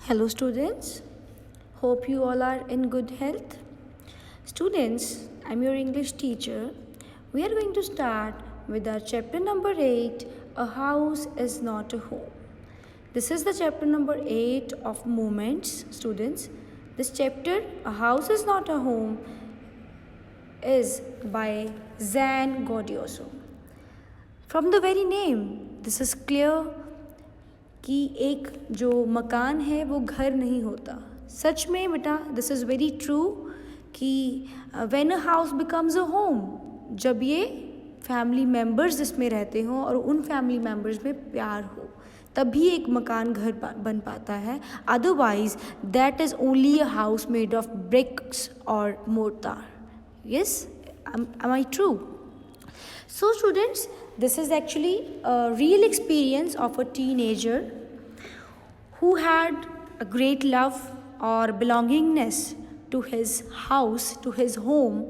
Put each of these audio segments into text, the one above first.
Hello students, hope you all are in good health. Students, I'm your English teacher. We are going to start with our chapter number 8, A House is Not a Home. This is the chapter number 8 of Moments, students. This chapter, A House is Not a Home, is by Zan Godioso. From the very name, this is clear कि एक जो मकान है वो घर नहीं होता. सच में बेटा दिस इज़ वेरी ट्रू कि when a house becomes a home, जब ये फैमिली मेम्बर्स जिसमें रहते हों और उन फैमिली मेम्बर्स में प्यार हो तभी एक मकान घर बन पाता है. Otherwise that is only a house made of bricks और mortar. Yes, am I true? So students, this is actually a real experience of a teenager who had a great love or belongingness to his house, to his home,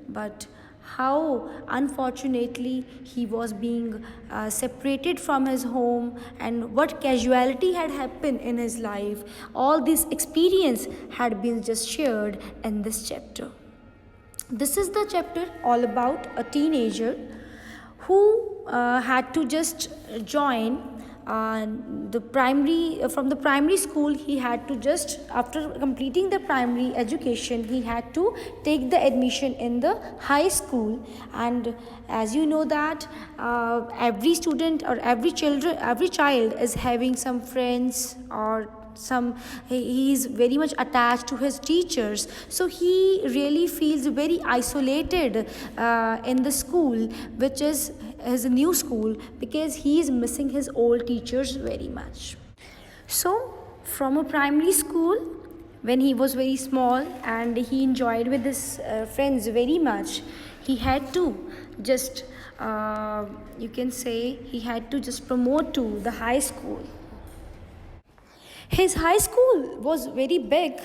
but how unfortunately he was being separated from his home and what casualty had happened in his life. All this experience had been just shared in this chapter. This is the chapter all about a teenager who had to just join the primary from the primary school. He had to just, after completing the primary education, he had to take the admission in the high school. And as you know that every student or every child is having some friends or he is very much attached to his teachers, so he really feels very isolated in the school, which is his new school, because he is missing his old teachers very much. So from a primary school, when he was very small and he enjoyed with his friends very much, he had to just you can say he had to just promote to the high school. His high school was very big,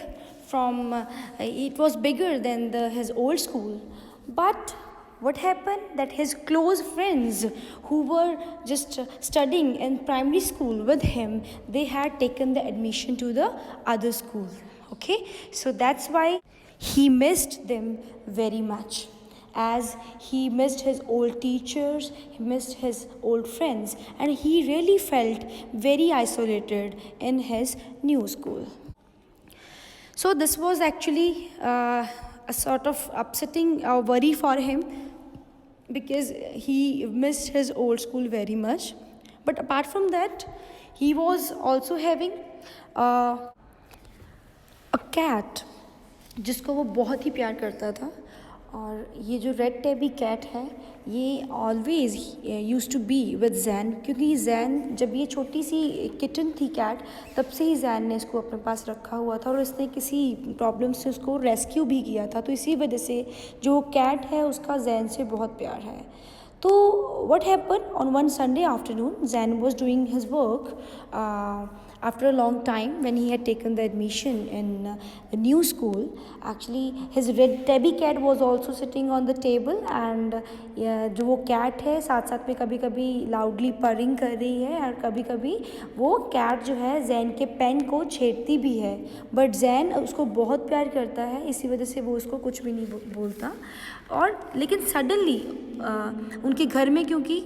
it was bigger than his old school. But what happened that his close friends who were just studying in primary school with him, they had taken the admission to the other school. Okay, so that's why he missed them very much, as he missed his old teachers, he missed his old friends, and he really felt very isolated in his new school. So this was actually a sort of upsetting worry for him, because he missed his old school very much. But apart from that, he was also having a cat जिसको वो बहुत ही प्यार करता था. और ये जो red टेबी cat है ये always used to be with Jain, क्योंकि जैन जब ये छोटी सी किटन थी कैट, तब से ही जैन ने इसको अपने पास रखा हुआ था और इसने किसी प्रॉब्लम से उसको रेस्क्यू भी किया था. तो इसी वजह से जो कैट है उसका जैन से बहुत प्यार है. तो what happened on one Sunday afternoon, Zan was doing his work after a long time when he had taken the admission in the new school. Actually his red tabby cat was also sitting on the table, and जो वो cat है साथ साथ में कभी कभी loudly purring कर रही है और कभी कभी वो कैट जो है जैन के पेन को छेड़ती भी है. बट जैन उसको बहुत प्यार करता है, इसी वजह से वो उसको कुछ भी नहीं बोलता. और लेकिन सडनली उनके घर में क्योंकि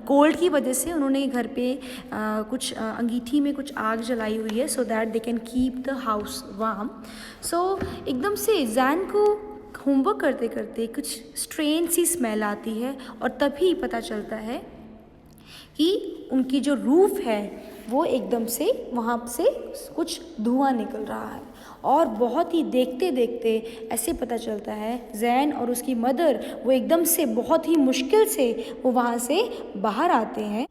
कोल्ड की वजह से उन्होंने घर पे कुछ अंगीठी में कुछ आग जलाई हुई है, so that they can keep the house warm. So एकदम से जैन को होमवर्क करते करते कुछ स्ट्रेन सी स्मेल आती है और तभी पता चलता है कि उनकी जो रूफ है वो एकदम से वहाँ से कुछ धुआं निकल रहा है. और बहुत ही देखते देखते ऐसे पता चलता है जैन और उसकी मदर वो एकदम से बहुत ही मुश्किल से वो वहाँ से बाहर आते हैं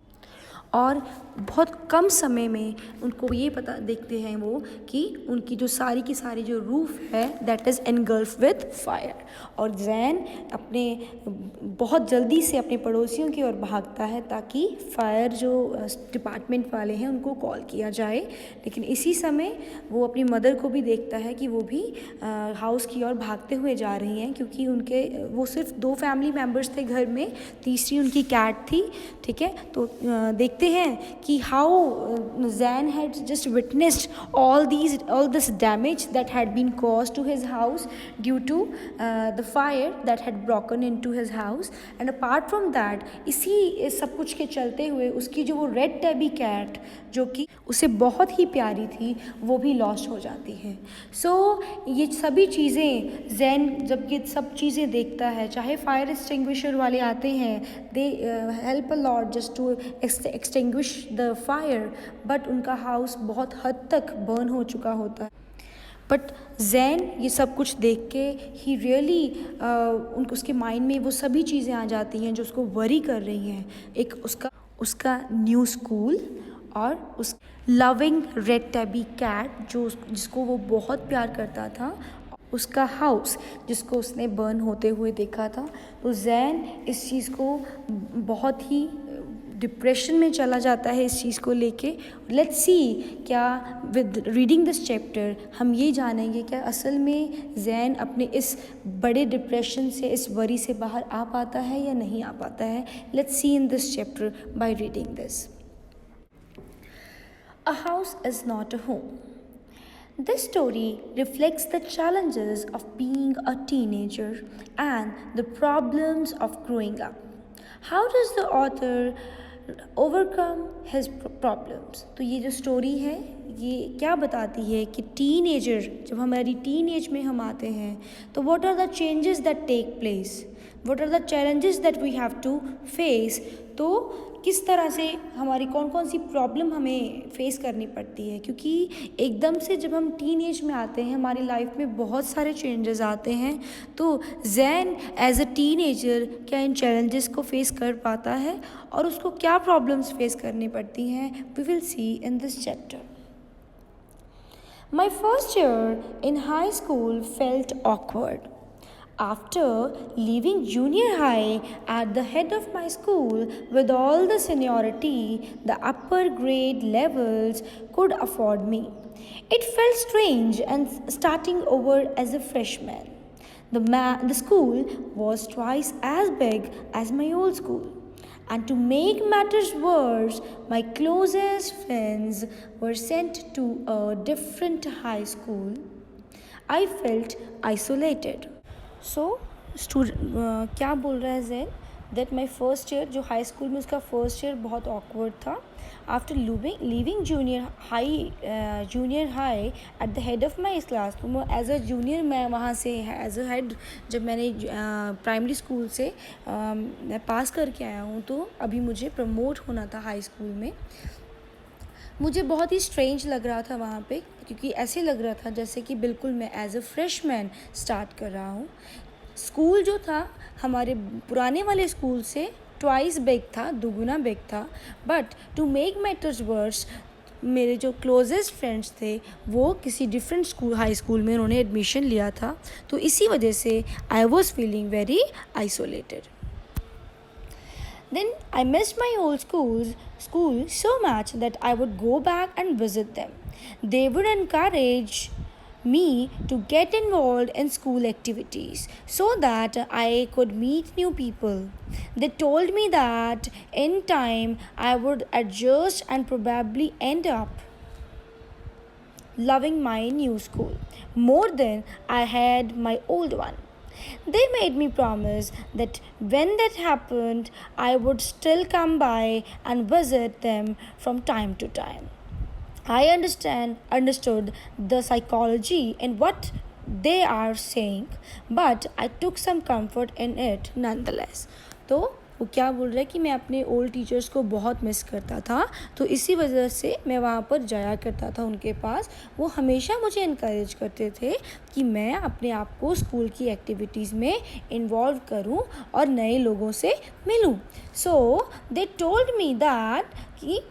और बहुत कम समय में उनको ये पता देखते हैं वो कि उनकी जो सारी की सारी जो रूफ है that is engulf with fire. और जैन अपने बहुत जल्दी से अपने पड़ोसियों की ओर भागता है ताकि फायर जो डिपार्टमेंट वाले हैं उनको कॉल किया जाए. लेकिन इसी समय वो अपनी मदर को भी देखता है कि वो भी हाउस की ओर भागते हुए जा रही हैं, क्योंकि वो सिर्फ 2 फैमिली मेम्बर्स थे घर में, तीसरी उनकी कैट थी. ठीक है, तो देखते देखते हैं कि how Jain had just witnessed all this damage that had been caused to his house due to the fire that had broken into his house. And apart from that, इसी सब कुछ के चलते हुए उसकी जो वो रेड टेबी कैट जो कि उसे बहुत ही प्यारी थी वो भी लॉस्ट हो जाती है. सो ये सभी चीज़ें जैन जब ये सब चीज़ें देखता है, चाहे फायर एक्सटिंग्विशर वाले आते हैं, they help a lot just to extinguish the fire, but उनका हाउस बहुत हद तक बर्न हो चुका होता है. बट जैन ये सब कुछ देख के ही रियली उसके माइंड में वो सभी चीज़ें आ जाती हैं जो उसको वरी कर रही हैं. एक उसका न्यू स्कूल और उस लविंग रेड टैबी कैट जिसको वो बहुत प्यार करता था, उसका हाउस जिसको उसने बर्न होते हुए देखा था. तो जैन इस चीज़ को बहुत ही डिप्रेशन में चला जाता है इस चीज़ को लेके. लेट्स सी क्या विद रीडिंग दिस चैप्टर हम ये जानेंगे क्या असल में जैन अपने इस बड़े डिप्रेशन से, इस वरी से बाहर आ पाता है या नहीं आ पाता है. Let's see in this chapter by reading this. A house is not a home. This story reflects the challenges of being a teenager and the problems of growing up. How does the author overcome his problems? तो ये जो story है ये क्या बताती है कि teenager जब हमारी टीन एज में हम आते हैं तो what are the changes that take place? What are the challenges that we have to face? तो किस तरह से हमारी कौन कौन सी प्रॉब्लम हमें फेस करनी पड़ती है, क्योंकि एकदम से जब हम टीन एज में आते हैं हमारी लाइफ में बहुत सारे चेंजेस आते हैं. तो जैन एज अ टीनेजर क्या इन चैलेंजेस को फेस कर पाता है और उसको क्या प्रॉब्लम्स फेस करनी पड़ती हैं, we will see in this chapter. My first year in high school felt awkward. After leaving junior high at the head of my school with all the seniority the upper grade levels could afford me, it felt strange and starting over as a freshman. The school was twice as big as my old school. And to make matters worse, my closest friends were sent to a different high school. I felt isolated. So, क्या बोल रहा है Jain that my first year जो high school में उसका first year बहुत awkward था. After leaving junior high at the head of my class, तो मैं एज अ जूनियर मैं वहाँ से एज अ हेड जब मैंने प्राइमरी स्कूल से मैं पास करके आया हूँ तो अभी मुझे प्रमोट होना था हाई स्कूल में. मुझे बहुत ही स्ट्रेंज लग रहा था वहाँ पे, क्योंकि ऐसे लग रहा था जैसे कि बिल्कुल मैं एज अ फ्रेशमैन स्टार्ट कर रहा हूँ. स्कूल जो था हमारे पुराने वाले स्कूल से ट्वाइस बिग था, दुगुना बिग था. But to make matters worse मेरे जो क्लोजेस्ट फ्रेंड्स थे वो किसी डिफरेंट स्कूल हाई स्कूल में उन्होंने एडमिशन लिया था. तो इसी वजह से I was feeling very isolated. Then I missed my old school so much that I would go back and visit them. They would encourage me to get involved in school activities so that I could meet new people. They told me that in time I would adjust and probably end up loving my new school more than I had my old one. They made me promise that when that happened, I would still come by and visit them from time to time. I understood the psychology in what they are saying, but I took some comfort in it nonetheless. तो वो क्या बोल रहा है कि मैं अपने old teachers को बहुत मिस करता था, तो इसी वजह से मैं वहाँ पर जाया करता था उनके पास. वो हमेशा मुझे इनकरेज करते थे कि मैं अपने आप को स्कूल की एक्टिविटीज़ में इन्वॉल्व करूँ और नए लोगों से मिलूँ. सो दे टोल्ड मी दैट कि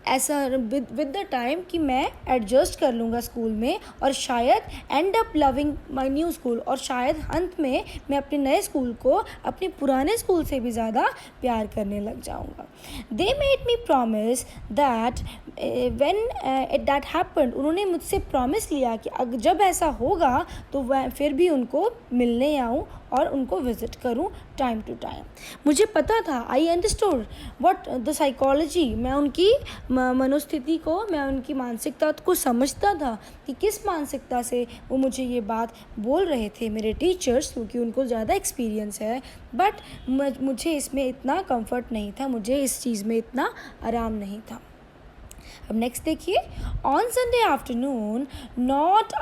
ऐसा विद द टाइम कि मैं एडजस्ट कर लूँगा स्कूल में और शायद and up loving my new school, और शायद अंत में मैं अपने नए स्कूल को अपने पुराने स्कूल से भी ज़्यादा प्यार करने लग जाऊँगा. They made me promise that when that happened, उन्होंने मुझसे प्रॉमिस लिया कि जब ऐसा होगा तो वह फिर भी उनको मिलने आऊँ और उनको विज़िट करूँ टाइम टू टाइम। मुझे पता था, I understood what the psychology, मैं उनकी मनोस्थिति को, मैं उनकी मानसिकता को समझता था कि किस मानसिकता से वो मुझे ये बात बोल रहे थे मेरे टीचर्स, क्योंकि उनको ज़्यादा एक्सपीरियंस है। बट मुझे इसमें इतना कंफर्ट नहीं था, मुझे इस चीज़ में इतना आराम नहीं था। अब नेक्स्ट देखिए, on Sunday afternoon, not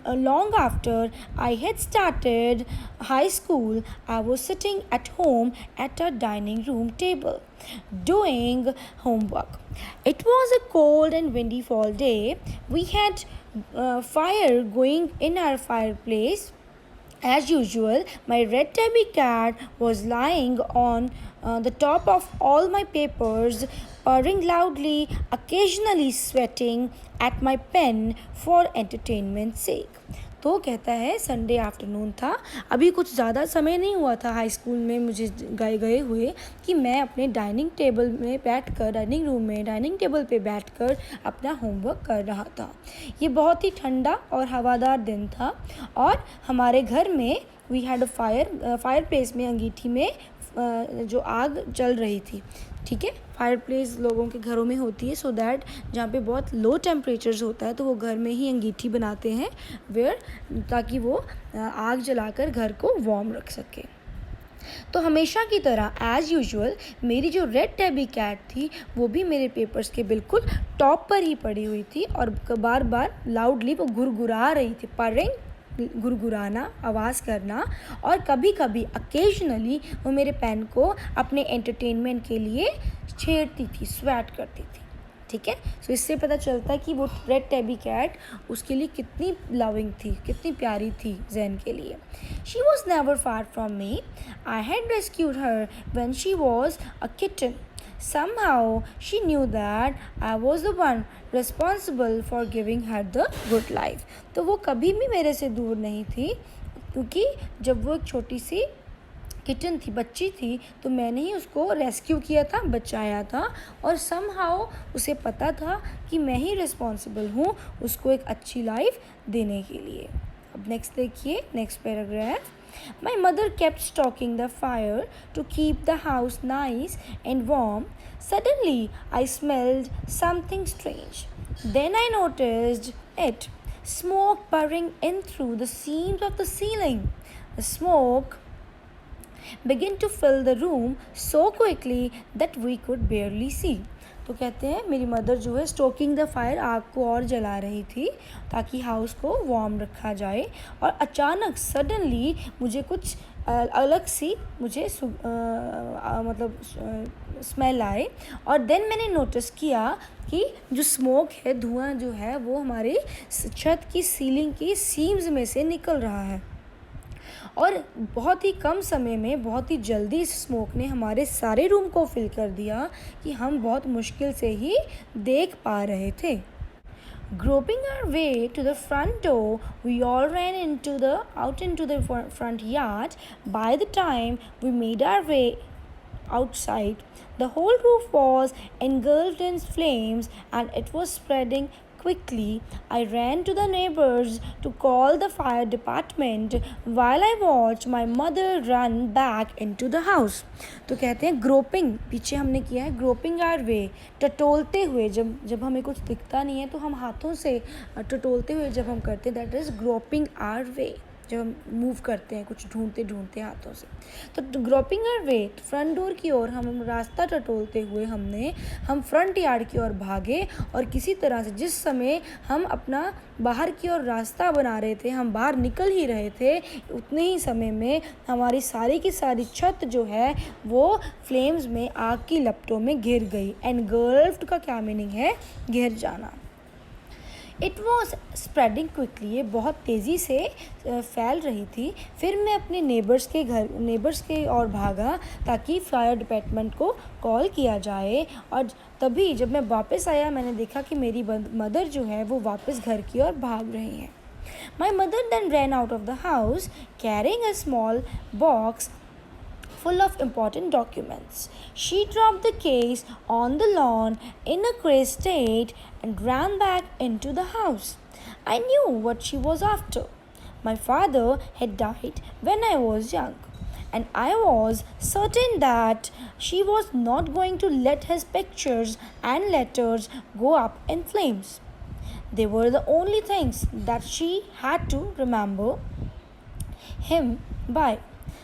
long after I had started high school, I was sitting at home at a dining room table doing homework. It was a cold and windy fall day. We had fire going in our fireplace. As usual, my red tabby cat was lying on the top of all my papers, purring loudly, occasionally sweating at my pen for entertainment's sake. तो कहता है Sunday afternoon था, अभी कुछ ज़्यादा समय नहीं हुआ था हाई स्कूल में मुझे गए हुए कि मैं अपने डाइनिंग टेबल में बैठकर, डाइनिंग रूम में डाइनिंग टेबल पे बैठकर अपना होमवर्क कर रहा था। ये बहुत ही ठंडा और हवादार दिन था और हमारे घर में we had a fireplace में, अंगीठी में जो आग जल रही थी, ठीक है। फायर प्लेस लोगों के घरों में होती है सो दैट जहाँ पे बहुत लो टेम्परेचर्स होता है तो वो घर में ही अंगीठी बनाते हैं ताकि वो आग जलाकर घर को वार्म रख सके। तो हमेशा की तरह एज़ यूजुअल मेरी जो रेड टैबी कैट थी वो भी मेरे पेपर्स के बिल्कुल टॉप पर ही पड़ी हुई थी और बार बार लाउडली वो गुरगुरा रही थी, परिंग, गुरगुराना, आवाज़ करना, और कभी कभी अकेजनली वो मेरे पेन को अपने एंटरटेनमेंट के लिए छेड़ती थी, स्वैट करती थी, ठीक है। सो इससे पता चलता है कि वो रेड टैबी कैट उसके लिए कितनी लविंग थी, कितनी प्यारी थी जैन के लिए। She was never far from me, I had rescued her when she was a kitten. Somehow she knew that I was the one responsible for giving her the good life. तो वो कभी भी मेरे से दूर नहीं थी, क्योंकि जब वो एक छोटी सी किटन थी, बच्ची थी, तो मैंने ही उसको रेस्क्यू किया था, बचाया था, और somehow उसे पता था कि मैं ही रिस्पॉन्सिबल हूँ उसको एक अच्छी लाइफ देने के लिए। अब नेक्स्ट देखिए, next paragraph. My mother kept stoking the fire to keep the house nice and warm. Suddenly, I smelled something strange. Then I noticed it, smoke pouring in through the seams of the ceiling. The smoke began to fill the room so quickly that we could barely see. तो कहते हैं मेरी mother जो है stocking the fire, आग को और जला रही थी ताकि हाउस को वार्म रखा जाए, और अचानक सडनली मुझे कुछ अलग सी मुझे मतलब स्मेल आए, और देन मैंने नोटिस किया कि जो स्मोक है, धुआं जो है, वो हमारी छत की सीलिंग की सीम्स में से निकल रहा है, और बहुत ही कम समय में, बहुत ही जल्दी इस स्मोक ने हमारे सारे रूम को फिल कर दिया कि हम बहुत मुश्किल से ही देख पा रहे थे। Groping our way to the front door, we all ran out into the front yard. By the time we made our way outside, the whole roof was engulfed in flames and it was spreading quickly. I ran to the neighbors to call the fire department while I watched my mother run back into the house. तो कहते हैं groping, पीछे हमने किया है groping are वे, टटोलते हुए, जब हमें कुछ दिखता नहीं है तो हम हाथों से टटोलते हुए जब हम करते हैं, दैट इज़ ग्रोपिंग आर वे, जब हम मूव करते हैं कुछ ढूंढते ढूंढते हाथों से। तो groping our way, front door की ओर हम रास्ता टटोलते हुए हम फ्रंट यार्ड की ओर भागे, और किसी तरह से जिस समय हम अपना बाहर की ओर रास्ता बना रहे थे, हम बाहर निकल ही रहे थे, उतने ही समय में हमारी सारी की सारी छत जो है वो फ्लेम्स में, आग की लपटों में घिर गई। एनगल्फ्ड का क्या मीनिंग है? घिर जाना। इट वॉज स्प्रेडिंग क्विकली, ये बहुत तेज़ी से फैल रही थी। फिर मैं अपने नेबर्स के और भागा ताकि फायर डिपार्टमेंट को कॉल किया जाए, और तभी जब मैं वापस आया मैंने देखा कि मेरी मदर जो है वो वापस घर की ओर भाग रही हैं। My mother then ran out of the house carrying a small box full of important documents. She dropped the case on the lawn in a crazed state and ran back into the house. I knew what she was after. My father had died when I was young, and I was certain that she was not going to let his pictures and letters go up in flames. They were the only things that she had to remember him by.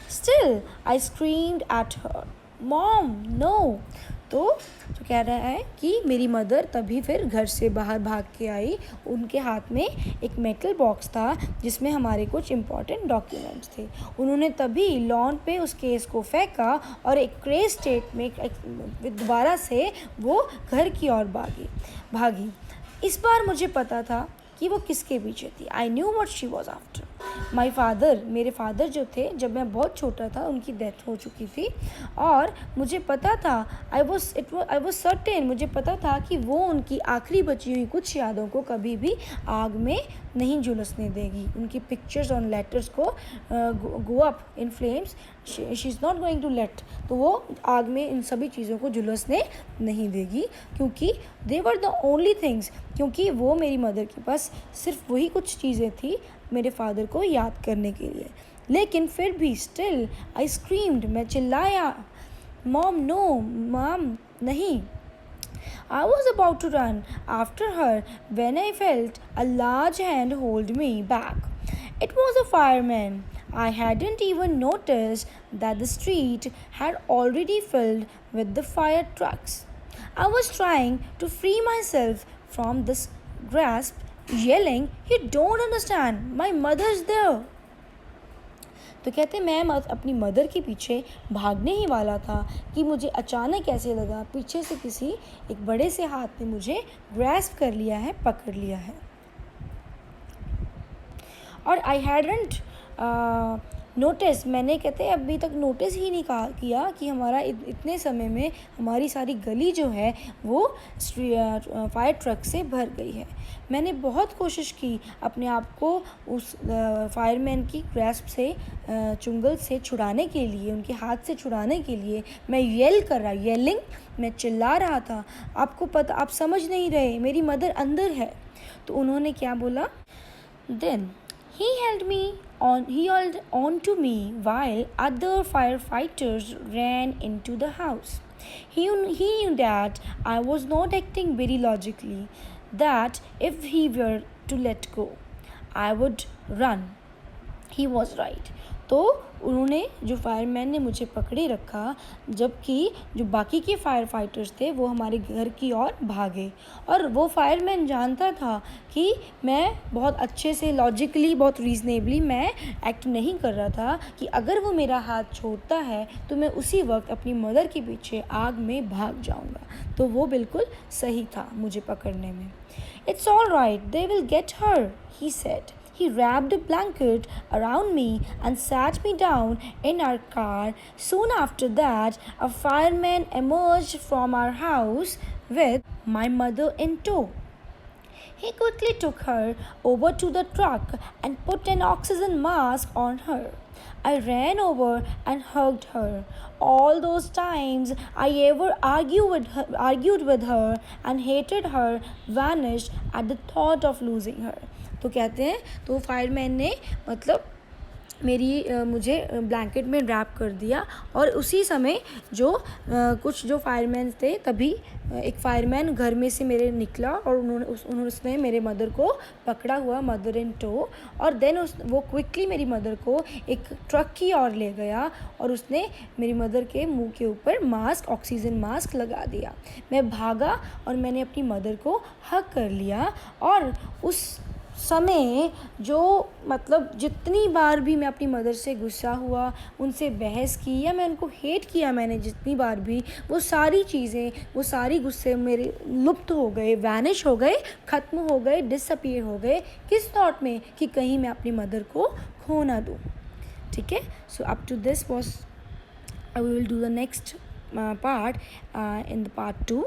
Still, I screamed at her, Mom, no! तो कह रहा है कि मेरी mother तभी फिर घर से बाहर भाग के आई. उनके हाथ में एक मेटल बॉक्स था जिसमें हमारे कुछ इम्पॉर्टेंट डॉक्यूमेंट्स थे. उन्होंने तभी लॉन पे उस केस को फेंका और एक क्रेज स्टेट में दोबारा से वो घर की ओर भागी. इस बार मुझे पता था कि वो किसके पीछे थी. I knew what she was after. My father, मेरे फादर जो थे, जब मैं बहुत छोटा था उनकी डेथ हो चुकी थी और मुझे पता था, आई वॉज सर्टेन, मुझे पता था कि वो उनकी आखिरी बची हुई कुछ यादों को कभी भी आग में नहीं झुलसने देगी. उनकी पिक्चर्स और लेटर्स को go up in flames, she is not going to let. तो वो आग में इन सभी चीज़ों को झुलसने नहीं देगी क्योंकि दे वर द ओनली थिंग्स, क्योंकि वो मेरी मदर के पास सिर्फ वही कुछ चीज़ें थी मेरे फादर को याद करने के लिए. लेकिन फिर भी स्टिल आई स्क्रीम्ड, मैं चिल्लाया, मॉम नो, मॉम नहीं. I was about to run after her when I felt a large hand hold me back. It was a fireman. I hadn't even noticed that the street had already filled with the fire trucks. I was trying to free myself from this grasp, yelling, You don't understand, my mother's there. तो कहते मैं अपनी mother के पीछे भागने ही वाला था कि मुझे अचानक ऐसे लगा पीछे से किसी एक बड़े से हाथ ने मुझे ग्रैस्प कर लिया है, पकड़ लिया है. और आई हैडंट नोटिस, मैंने कहते अभी तक नोटिस ही नहीं किया कि हमारा इतने समय में हमारी सारी गली जो है वो फायर ट्रक से भर गई है. मैंने बहुत कोशिश की अपने आप को उस फायरमैन की ग्रैस्प से, चुंगल से छुड़ाने के लिए, उनके हाथ से छुड़ाने के लिए. मैं येलिंग, मैं चिल्ला रहा था, आपको पता, आप समझ नहीं रहे, मेरी मदर अंदर है. तो उन्होंने क्या बोला, then he held on to me while other firefighters ran into the house. He knew that I was not acting very logically, that if he were to let go, I would run. He was right. तो उन्होंने, जो fireman ने मुझे पकड़े रखा, जबकि जो बाकी के फायर फाइटर्स थे वो हमारे घर की ओर भागे. और वो फायरमैन जानता था कि मैं बहुत अच्छे से, लॉजिकली, बहुत रीज़नेबली मैं एक्ट नहीं कर रहा था कि अगर वो मेरा हाथ छोड़ता है तो मैं उसी वक्त अपनी मदर के पीछे आग में भाग जाऊंगा. तो वो बिल्कुल सही था मुझे पकड़ने में. It's all right, they will get her, he said. He wrapped a blanket around me and sat me down in our car. Soon after that, a fireman emerged from our house with my mother in tow. He quickly took her over to the truck and put an oxygen mask on her. I ran over and hugged her. All those times I ever argued with her and hated her vanished at the thought of losing her. तो कहते हैं, तो fireman ने मतलब मुझे blanket में rap कर दिया. और उसी समय जो कुछ जो फायरमैन थे, तभी एक फायरमैन घर में से मेरे निकला और उसने मेरे मदर को पकड़ा हुआ, मदर इन टो. और देन वो क्विकली मेरी मदर को एक ट्रक की ओर ले गया और उसने मेरी मदर के मुंह के ऊपर मास्क, ऑक्सीजन मास्क लगा दिया. मैं भागा और मैंने अपनी मदर को हग कर लिया. और उस समय जो मतलब जितनी बार भी मैं अपनी मदर से गुस्सा हुआ, उनसे बहस की या मैं उनको हेट किया, मैंने जितनी बार भी, वो सारी चीज़ें, वो सारी गुस्से मेरे लुप्त हो गए, वैनिश हो गए, ख़त्म हो गए, डिसअपीयर हो गए. किस थॉट में कि कहीं मैं अपनी मदर को खो ना दूँ. ठीक है. So up to this was, I will do the next part in the part 2.